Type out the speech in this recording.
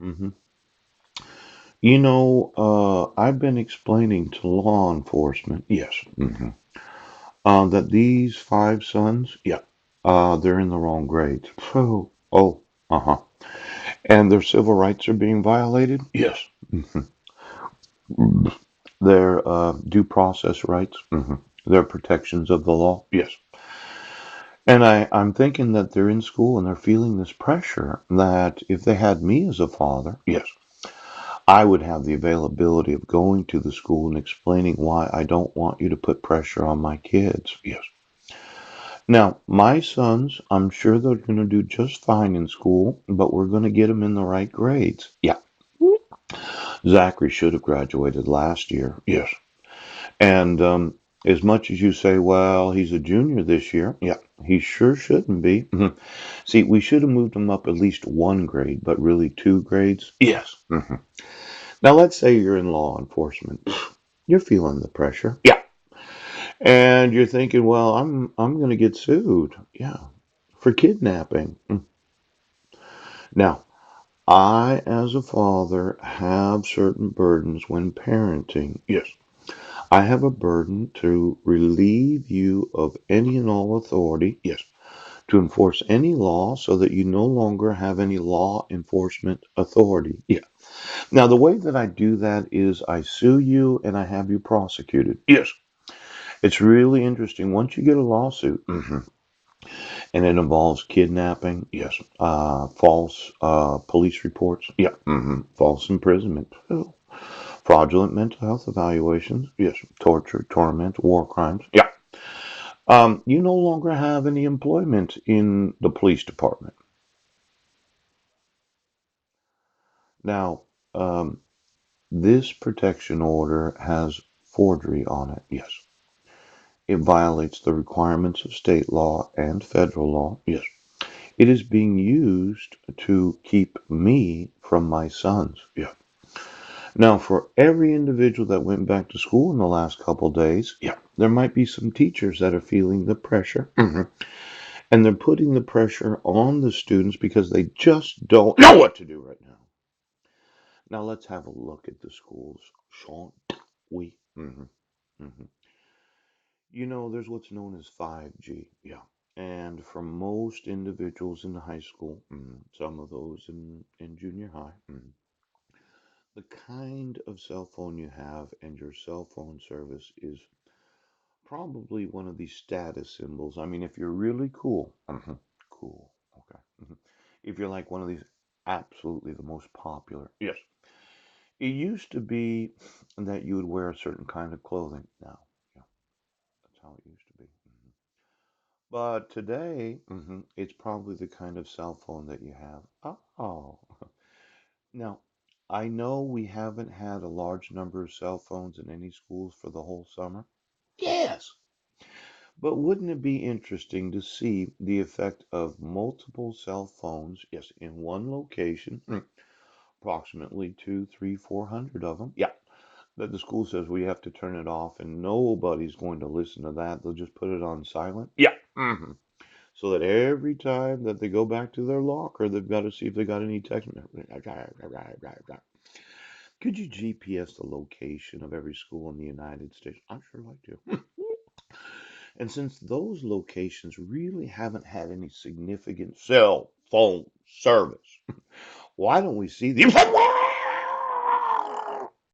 hmm I've been explaining to law enforcement, yes, that these five sons, yeah, they're in the wrong grades. Uh-huh. And their civil rights are being violated? Yes. Their due process rights? Their protections of the law? Yes. And I'm thinking that they're in school and they're feeling this pressure that if they had me as a father, yes, I would have the availability of going to the school and explaining why I don't want you to put pressure on my kids. Yes. Now, my sons, I'm sure they're going to do just fine in school, but we're going to get them in the right grades. Yeah. Zachary should have graduated last year. Yes. And as much as you say, well, he's a junior this year, yeah, he sure shouldn't be. See, we should have moved him up at least one grade, but really two grades. Yes. Now, let's say you're in law enforcement. You're feeling the pressure. Yeah. And you're thinking, well, I'm going to get sued. Yeah. For kidnapping. Now, I, as a father, have certain burdens when parenting. Yes. I have a burden to relieve you of any and all authority. Yes. To enforce any law so that you no longer have any law enforcement authority. Yeah. Now, the way that I do that is I sue you and I have you prosecuted. Yes. It's really interesting. Once you get a lawsuit, and it involves kidnapping, yes, false police reports, yeah, false imprisonment, fraudulent mental health evaluations, yes, torture, torment, war crimes, yeah. You no longer have any employment in the police department. Now, um, this protection order has forgery on it, yes. It violates the requirements of state law and federal law, yes. It is being used to keep me from my sons, yeah. Now, for every individual that went back to school in the last couple days, yeah, there might be some teachers that are feeling the pressure. And they're putting the pressure on the students because they just don't know what to do right now. Now, let's have a look at the schools, shall we? hmm there's what's known as 5G, yeah. And for most individuals in the high school, some of those in junior high, the kind of cell phone you have and your cell phone service is probably one of these status symbols. I mean, if you're really cool, cool, okay. If you're like one of these absolutely the most popular, yes. It used to be that you would wear a certain kind of clothing. Now, yeah, that's how it used to be. But today, it's probably the kind of cell phone that you have. Oh, now I know we haven't had a large number of cell phones in any schools for the whole summer. Yes. But wouldn't it be interesting to see the effect of multiple cell phones, yes, in one location, approximately two, three, 400 of them? Yeah. That the school says we have to turn it off and nobody's going to listen to that. They'll just put it on silent. Yeah. So that every time that they go back to their locker, they've got to see if they got any text. Could you GPS the location of every school in the United States? I'd sure like to. And since those locations really haven't had any significant cell phone service, why don't we see the